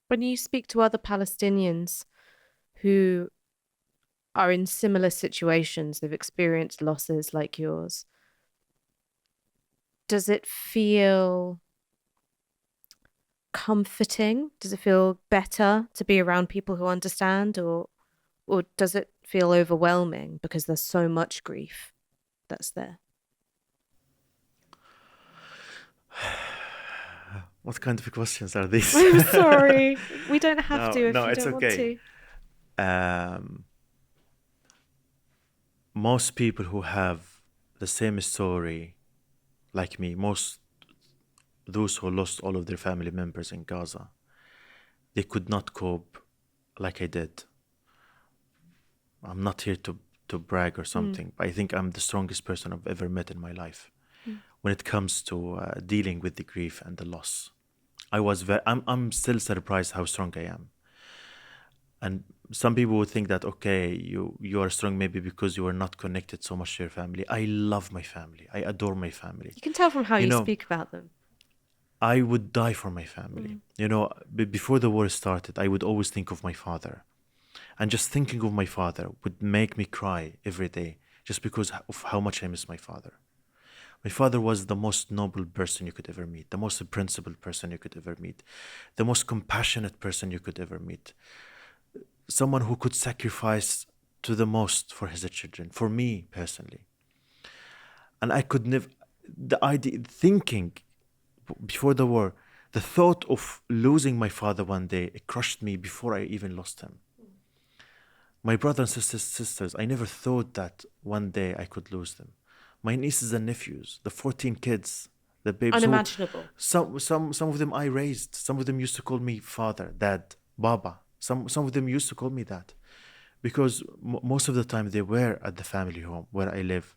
When you speak to other Palestinians who are in similar situations, they've experienced losses like yours, does it feel comforting? Does it feel better to be around people who understand, or does it feel overwhelming because there's so much grief that's there? What kind of questions are these? I'm sorry. We don't have No, to if no, you it's don't want okay. to. Um, Most people who have the same story like me, most those who lost all of their family members in Gaza, they could not cope like I did. I'm not here to brag or Mm, something, but I think I'm the strongest person I've ever met in my life mm, when it comes to dealing with the grief and the loss. I'm still surprised how strong I am. And some people would think that okay, you are strong maybe because you are not connected so much to your family. I love my family. I adore my family. You can tell from how You you know, speak about them. I would die for my family. Mm. Before the war started, I would always think of my father. And just thinking of my father would make me cry every day just because of how much I miss my father. My father was the most noble person you could ever meet, the most principled person you could ever meet, the most compassionate person you could ever meet, someone who could sacrifice to the most for his children, for me personally. And I could never, the idea, thinking before the war, the thought of losing my father one day, it crushed me before I even lost him. My brothers and sisters, I never thought that one day I could lose them. My nieces and nephews, the 14 kids, the babes who, Unimaginable. some of them I raised. Some of them used to call me father, dad, baba. Some of them used to call me that because most of the time they were at the family home where I live,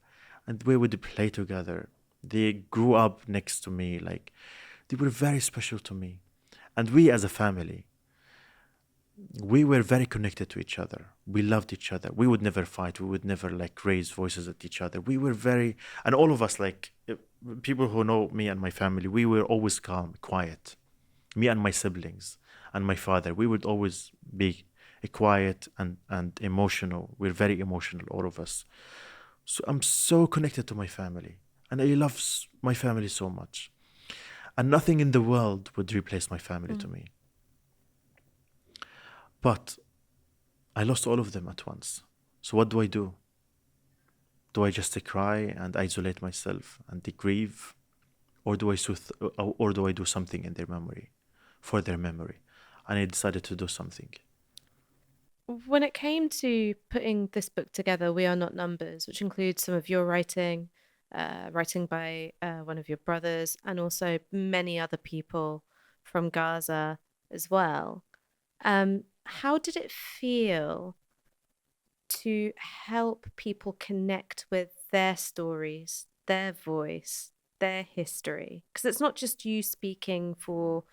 and we would play together. They grew up next to me, like they were very special to me, and we as a family, we were very connected to each other. We loved each other. We would never fight. We would never like raise voices at each other. We were very, and all of us, like people who know me and my family, we were always calm, quiet. Me and my siblings and my father, we would always be quiet and emotional. We're very emotional, all of us. So I'm so connected to my family, and I love my family so much. And nothing in the world would replace my family to Mm. me. But I lost all of them at once. So what do I do? Do I just cry and isolate myself and grieve, or or do I do something in their memory, for their memory? And I decided to do something. When it came to putting this book together, We Are Not Numbers, which includes some of your writing, writing by one of your brothers, and also many other people from Gaza as well. How did it feel to help people connect with their stories, their voice, their history? Because it's not just you speaking for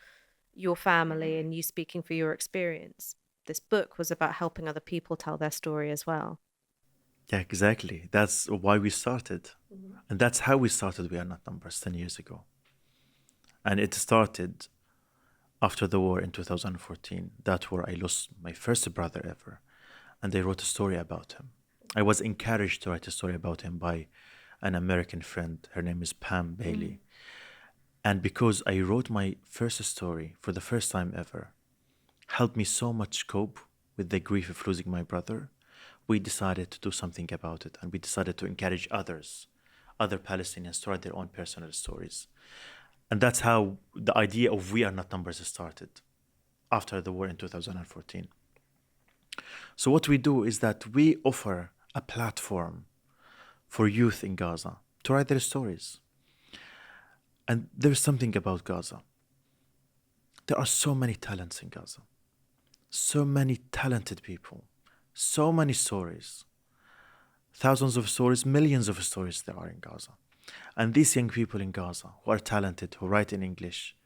your family and you speaking for your experience. This book was about helping other people tell their story as well. Yeah, exactly. That's why we started. Mhm. And that's how we started We Are Not Numbers 10 years ago. And it started after the war in 2014. That's where I lost my first brother ever. And I wrote a story about him. I was encouraged to write a story about him by an American friend. Her name is Pam Mm. Bailey. And because I wrote my first story for the first time ever, helped me so much cope with the grief of losing my brother, we decided to do something about it. And we decided to encourage other Palestinians to write their own personal stories. And that's how the idea of We Are Not Numbers started after the war in 2014. So, what we do is that we offer a platform for youth in Gaza to write their stories. And there's something about Gaza. There are so many talents in Gaza, so many talented people, so many stories, thousands of stories, millions of stories there are in Gaza. And these young people in Gaza who are talented, who write in English,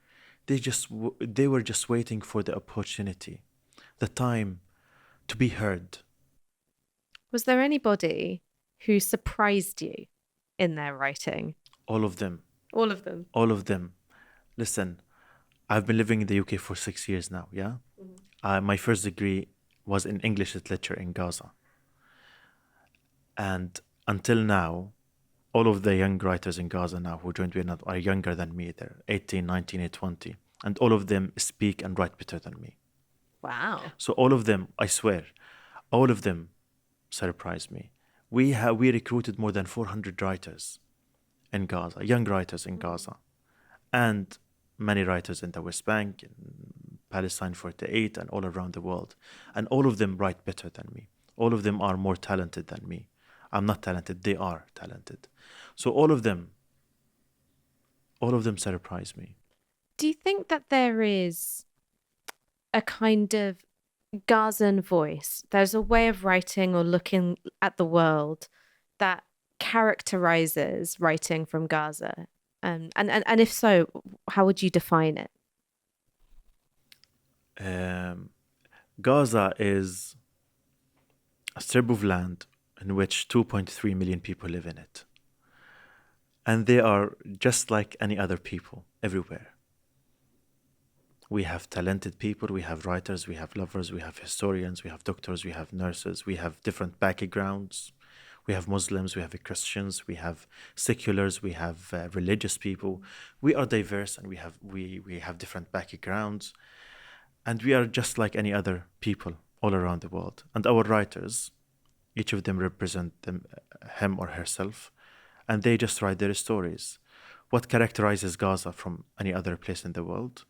they were just waiting for the opportunity, the time to be heard. Was there anybody who surprised you in their writing? All of them, All of them. all of them. Listen, I've been living in the UK for 6 years now, yeah? My first degree was in English literature in Gaza. And until now, all of the young writers in Gaza now who joined Militant are younger than me. They're 18, 19, and 20. And all of them speak and write better than me. Wow. So all of them, I swear, all of them surprised me. We recruited more than 400 writers in Gaza, young writers in Gaza, and many writers in the West Bank, in Palestine 48, and all around the world. And all of them write better than me. All of them are more talented than me. I'm not talented, they are talented. So all of them surprise me. Do you think that there is a kind of Gazan voice? There's a way of writing or looking at the world that characterizes writing from Gaza? And if so, how would you define it? Gaza is a strip of land in which 2.3 million people live in it. And they are just like any other people everywhere. We have talented people, we have writers, we have lovers, we have historians, we have doctors, we have nurses, we have different backgrounds. We have Muslims, we have Christians, we have seculars, we have religious people. We are diverse and we have different backgrounds. And we are just like any other people all around the world. And our writers, each of them represent him or herself, and they just write their stories. What characterizes Gaza from any other place in the world?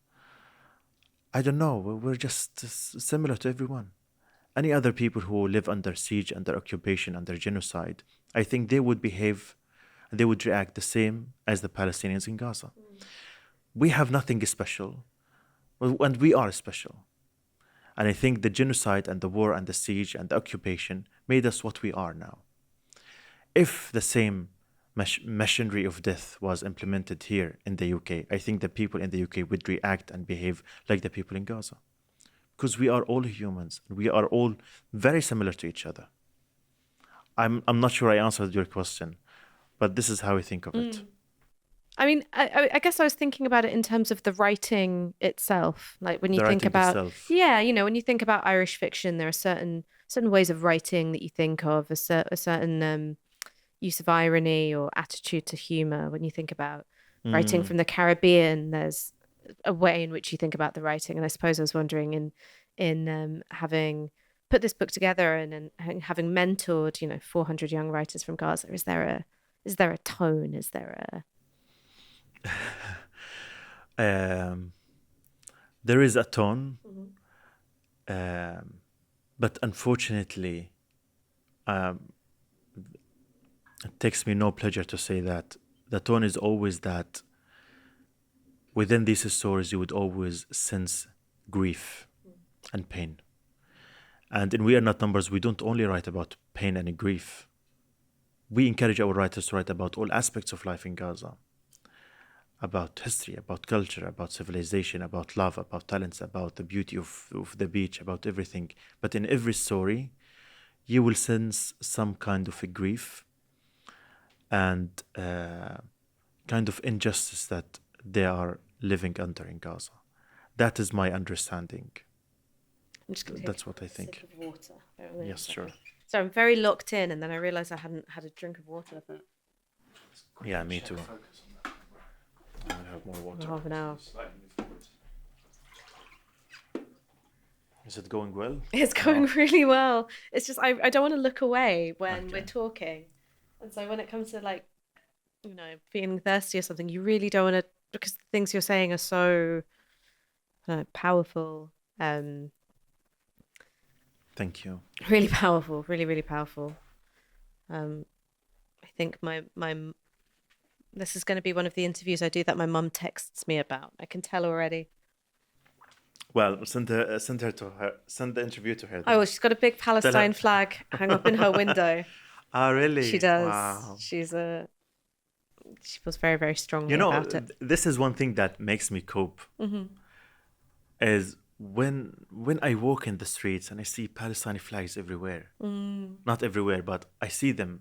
I don't know. We're just similar to everyone. Any other people who live under siege, under occupation, under genocide, I think they would behave and they would react the same as the Palestinians in Gaza. We have nothing special, and we are special. And I think the genocide and the war and the siege and the occupation made us what we are now. If the same machinery of death was implemented here in the UK, I think the people in the UK would react and behave like the people in Gaza. Because we are all humans. We are all very similar to each other. I'm not sure I answered your question, but this is how I think of it. I mean, I guess I was thinking about it in terms of the writing itself. Like when you The think writing about, itself. yeah, when you think about Irish fiction, there are certain ways of writing that you think of, a certain use of irony or attitude to humor. When you think about writing from the Caribbean, there's a way in which you think about the writing. And I suppose I was wondering in having put this book together and having mentored 400 young writers from Gaza, is there a tone, is there there is a tone, but unfortunately it takes me no pleasure to say that the tone is always that within these stories you would always sense grief and pain. And in We Are Not Numbers, we don't only write about pain and grief. We encourage our writers to write about all aspects of life in Gaza. About history, about culture, about civilization, about love, about talents, about the beauty of the beach, about everything. But in every story, you will sense some kind of a grief and kind of injustice that they are living under in Gaza. That is my understanding. I'm just gonna That's what I think. sip of water. Yes, sure. So I'm very locked in, and then I realised I hadn't had a drink of water for Yeah, me too. I have more water. half an hour. Is it going well? It's going really well. It's just I don't want to look away when Okay. we're talking, and so when it comes to feeling thirsty or something, you really don't want to, because the things you're saying are so powerful. Thank you. Really powerful, really, really powerful. I think my this is going to be one of the interviews I do that my mum texts me about. I can tell already. Well, send the interview to her. Then. Oh, well, she's got a big Palestine flag hung up in her window. Ah, really? She does. Wow. She feels very, very strongly about it. This is one thing that makes me cope. Is when I walk in the streets and I see Palestinian flags everywhere. Not everywhere, but I see them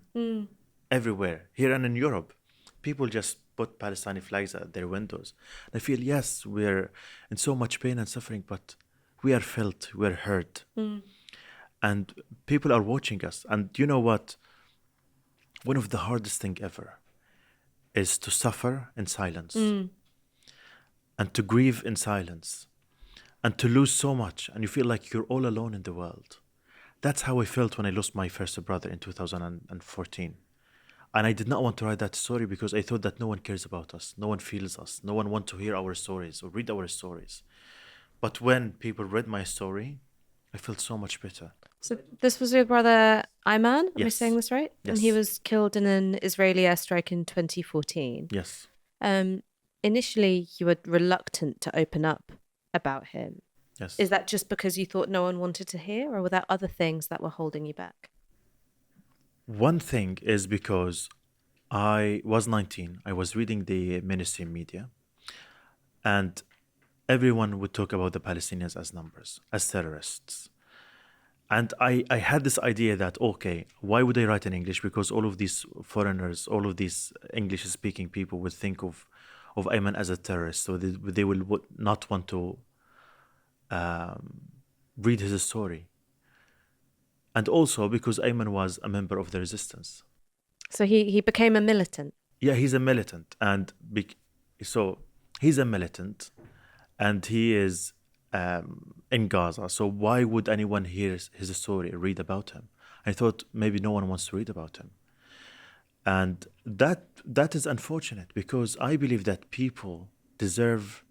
everywhere. Here and in Europe, people just put Palestinian flags at their windows. I feel, yes, we're in so much pain and suffering, but we are felt, we're heard, Mm. and people are watching us. And you know what? One of the hardest thing ever is to suffer in silence Mm. and to grieve in silence and to lose so much and you feel like you're all alone in the world. That's how I felt when I lost my first brother in 2014. And I did not want to write that story because I thought that no one cares about us, no one feels us, no one wants to hear our stories or read our stories. But when people read my story, I felt so much better. So this was your brother Ayman, am I saying Yes, this right? And he yes, was killed in an Israeli airstrike in 2014. yes, Um, Initially, you were reluctant to open up about him. Is yes. that just because you thought no one wanted to hear, or were there other things that were holding you back? One thing is because I was 19, I was reading the mainstream media, and everyone would talk about the Palestinians as numbers, as terrorists. And I had this idea that, okay, why would I write in English? Because all of these foreigners, all of these English speaking people would think of Ayman as a terrorist. So they will not want to read his story. And also because Ayman was a member of the resistance. So he became a militant. Yeah, he's a militant. So he's a militant and he is in Gaza. So why would anyone hear his story, read about him? I thought maybe no one wants to read about him, and that is unfortunate because I believe that people deserve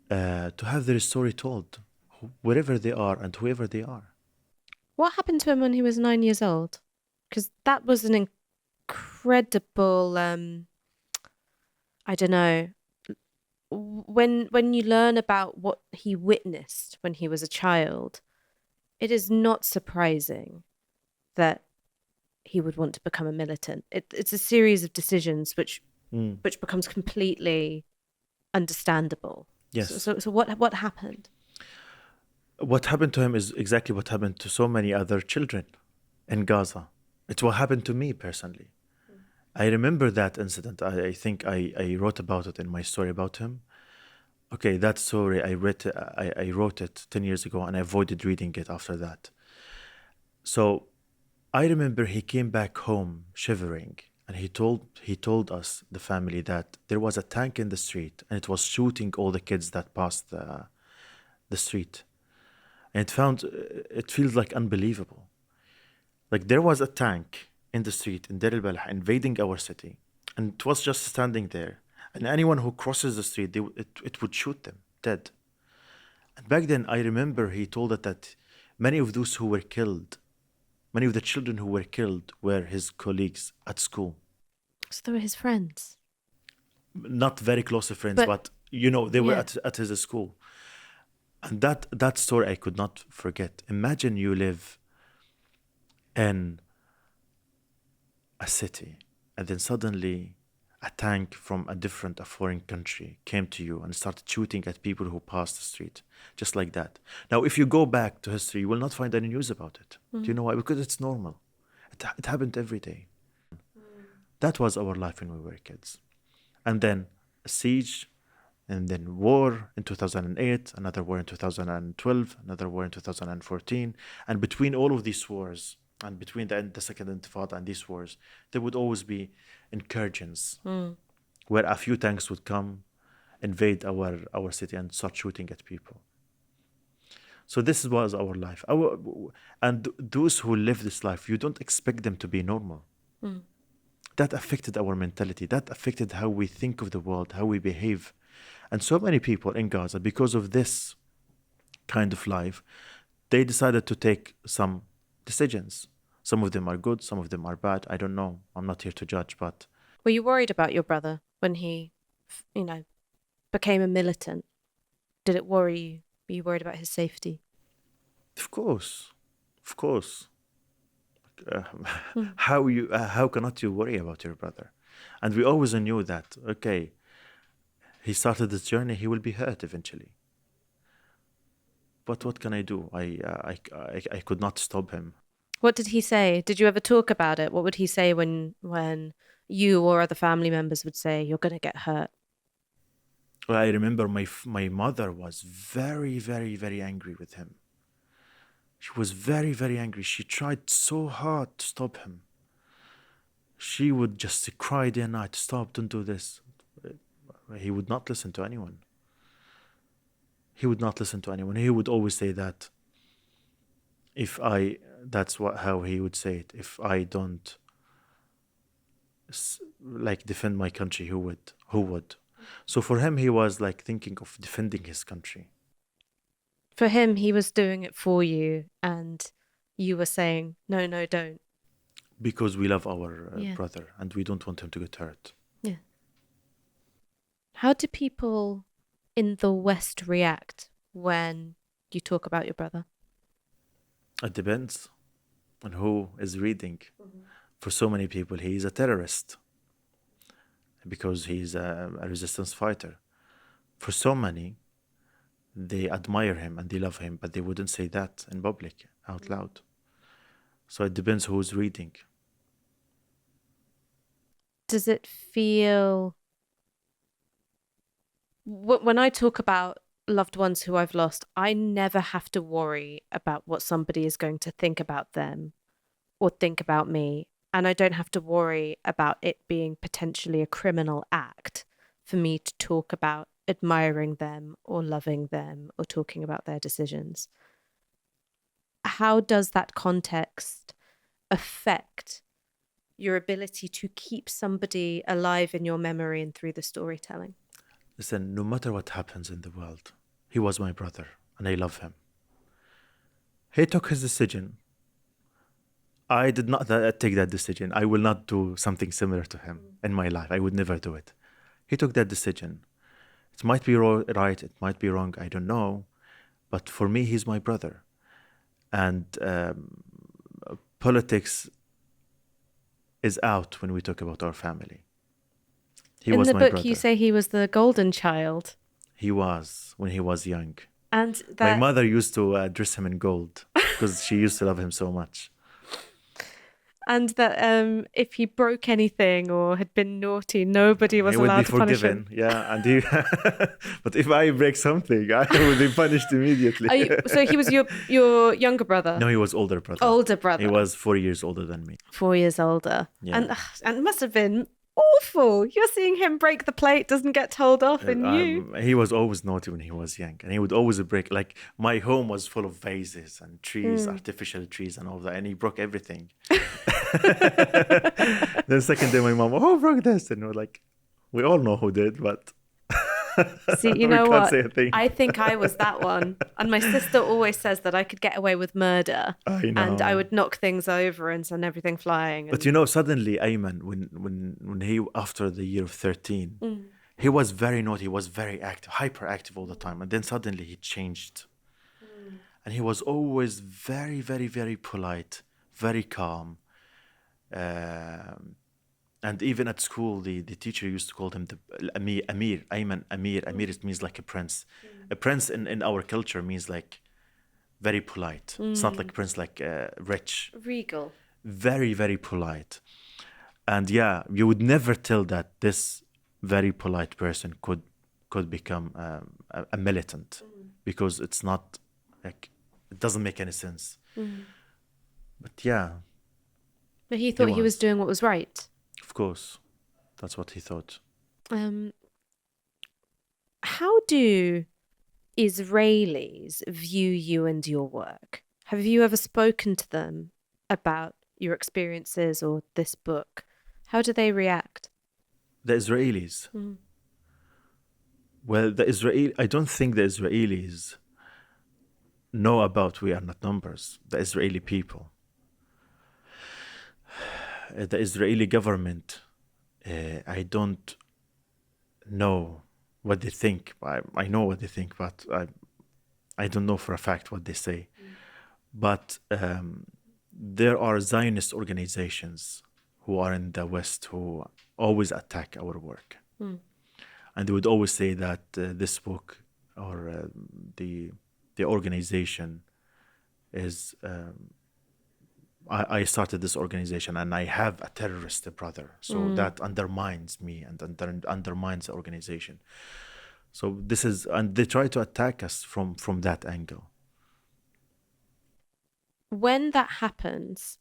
to have their story told, wherever they are and whoever they are. What happened to him when he was 9 years old? Because that was an incredible, I don't know, when you learn about what he witnessed when he was a child, it is not surprising that he would want to become a militant. It's a series of decisions Mm. which becomes completely understandable. So, Yes. so, so what happened? What happened to him is exactly what happened to so many other children in Gaza. It's what happened to me personally. I remember that incident. I think I wrote about it in my story about him. Okay, that story I wrote it 10 years ago and I avoided reading it after that. So I remember he came back home shivering and he told us, the family, that there was a tank in the street and it was shooting all the kids that passed the street. And it feels like unbelievable. Like there was a tank in the street in Deir el-Balah invading our city, and it was just standing there. And anyone who crosses the street, it would shoot them dead. And back then, I remember he told us that many of those who were killed, many of the children who were killed, were his colleagues at school. So they were his friends. Not very close friends, But but they were yeah, at his school. And that story I could not forget. Imagine you live in a city and then suddenly a tank from a foreign country came to you and started shooting at people who passed the street just like that. Now if you go back to history, you will not find any news about it. Do you know why? Because it's normal. It happened every day. That was our life when we were kids. And then a siege, and then war in 2008, another war in 2012, another war in 2014. And between all of these wars, and between the Second Intifada and these wars, there would always be incursions where a few tanks would come, invade our city, and start shooting at people. So this was our life. And those who live this life, you don't expect them to be normal. That affected our mentality. That affected how we think of the world, how we behave. And so many people in Gaza, because of this kind of life, they decided to take some decisions. Some of them are good, some of them are bad. I don't know. I'm not here to judge, but were you worried about your brother when he, you know, became a militant? Did it worry you? Were you worried about his safety? of course, of course. Uh, Mm. how cannot you worry about your brother? And we always knew that, okay, he started this journey, he will be hurt eventually. But what can I do? I could not stop him. What did he say? Did you ever talk about it? What would he say when you or other family members would say you're going to get hurt? Well, I remember my mother was very, very, very angry with him. She was very, very angry. She tried so hard to stop him. She would just cry day and night, stop, don't do this. He would not listen to anyone. He would not listen to anyone. He would always say that that's how he would say it. If I don't like defend my country, who would? Who would? So for him, he was like thinking of defending his country. For him, he was doing it for you, and you were saying, no, no, don't. Because we love our brother and we don't want him to get hurt. Yeah. How do people in the West react when you talk about your brother? It depends on who is reading. For so many people, he is a terrorist because he's a resistance fighter. For so many, they admire him and they love him, but they wouldn't say that in public, out loud. So it depends who's reading. Does it feel... When I talk about loved ones who I've lost, I never have to worry about what somebody is going to think about them or think about me. And I don't have to worry about it being potentially a criminal act for me to talk about admiring them or loving them or talking about their decisions. How does that context affect your ability to keep somebody alive in your memory and through the storytelling? Listen, no matter what happens in the world, he was my brother and I love him. He took his decision. I did not take that decision. I will not do something similar to him in my life. I would never do it. He took that decision. It might be right, it might be wrong, I don't know. But for me, he's my brother. And politics is out when we talk about our family. He was my brother. In the book, you say he was the golden child. He was, when he was young. And my mother used to dress him in gold because she used to love him so much. And that if he broke anything or had been naughty, nobody was allowed to punish him. Yeah, and but if I break something, I would be punished immediately. So he was your younger brother? No, he was older brother. Older brother. He was 4 years older than me. 4 years older. Yeah. And it must have been awful. You're seeing him break the plate, doesn't get told off, and you. He was always naughty when he was young, and he would always break. Like my home was full of vases and trees, artificial trees, and all that, and he broke everything. Then second day, my mom, who broke this? And we're like, we all know who did, but. See, you know what? I think I was that one. And my sister always says that I could get away with murder. I know. And I would knock things over and send everything flying. But suddenly, Ayman, when he, after the year of 13, he was very naughty, he was very active, hyperactive all the time. And then suddenly he changed. And he was always very, very, very polite, very calm. And even at school, the teacher used to call him the Amir, Ayman Amir. Amir, it means like a prince. A prince in our culture means like very polite. It's not like a prince like rich. Regal. Very, very polite. And yeah, you would never tell that this very polite person could become a militant because it's not like, it doesn't make any sense. But yeah. But he thought he was doing what was right. Of course, that's what he thought. How do Israelis view you and your work? Have you ever spoken to them about your experiences or this book? How do they react? The Israelis? Well, I don't think the Israelis know about We Are Not Numbers, the Israeli people. The Israeli government, I don't know what they think. I know what they think, but I don't know for a fact what they say. But there are Zionist organizations who are in the West who always attack our work. And they would always say that this book or the organization is... I started this organization and I have a terrorist brother. So that undermines me and undermines the organization. So this is, and they try to attack us from that angle. When that happens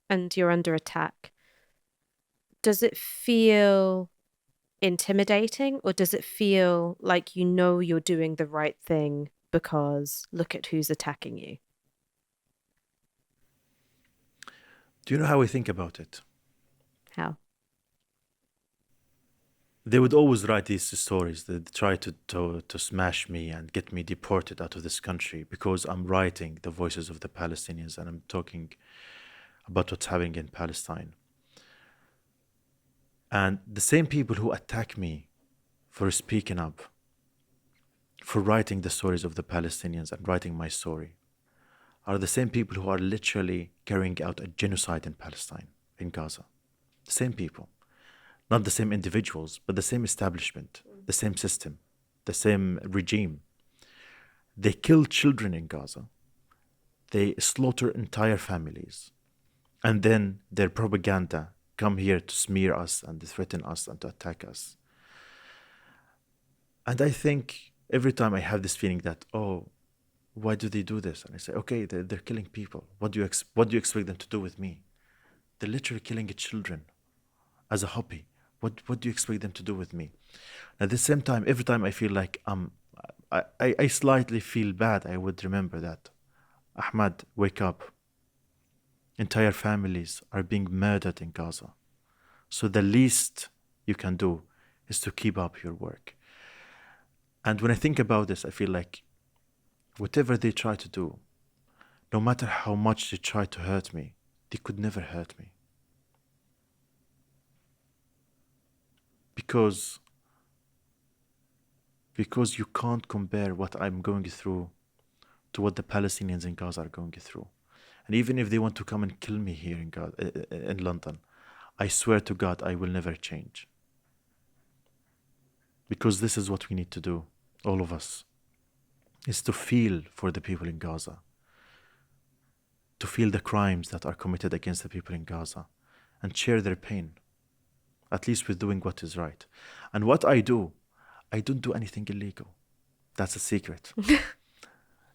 and you're under attack, does it feel intimidating or does it feel like you know you're doing the right thing because look at who's attacking you? Do you know how we think about it? How? They would always write these stories that try to smash me and get me deported out of this country because I'm writing the voices of the Palestinians and I'm talking about what's happening in Palestine. And the same people who attack me for speaking up, for writing the stories of the Palestinians and writing my story, are the same people who are literally carrying out a genocide in Palestine, in Gaza. The same people. Not the same individuals, but the same establishment, the same system, the same regime. They kill children in Gaza. They slaughter entire families. And then their propaganda come here to smear us and to threaten us and to attack us. And I think every time I have this feeling that, oh, why do they do this? And I say, okay, they're killing people. What do you expect them to do with me? They're literally killing children as a hobby. What do you expect them to do with me? At the same time, every time I feel like I slightly feel bad, I would remember that. Ahmad, wake up. Entire families are being murdered in Gaza. So the least you can do is to keep up your work. And when I think about this, I feel like whatever they try to do, no matter how much they try to hurt me, they could never hurt me. Because you can't compare what I'm going through to what the Palestinians in Gaza are going through. And even if they want to come and kill me here in Gaza, in London, I swear to God, I will never change. Because this is what we need to do, all of us, is to feel for the people in Gaza, to feel the crimes that are committed against the people in Gaza, and share their pain, at least with doing what is right. And what I don't do anything illegal. That's a secret.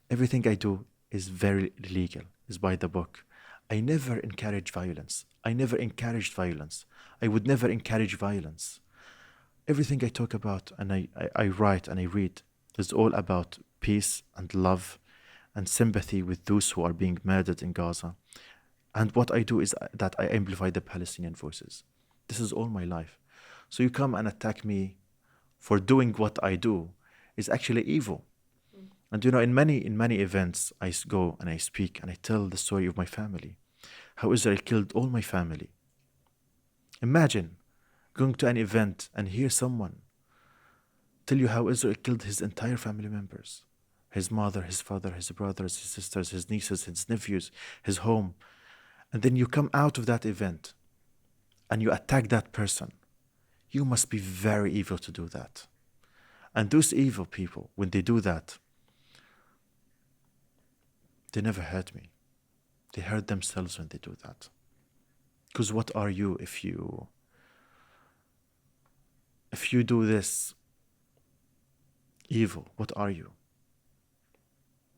Everything I do is very legal, is by the book. I never encourage violence. I never encouraged violence. I would never encourage violence. Everything I talk about and I write and I read is all about peace and love and sympathy with those who are being murdered in Gaza. And what I do is that I amplify the Palestinian voices. This is all my life. So you come and attack me for doing what I do is actually evil. And you know, in many events, I go and I speak and I tell the story of my family, how Israel killed all my family. Imagine going to an event and hear someone tell you how Israel killed his entire family members, his mother, his father, his brothers, his sisters, his nieces, his nephews, his home. And then you come out of that event and you attack that person. You must be very evil to do that. And those evil people, when they do that, they never hurt me. They hurt themselves when they do that. Because what are you if you do this evil? What are you?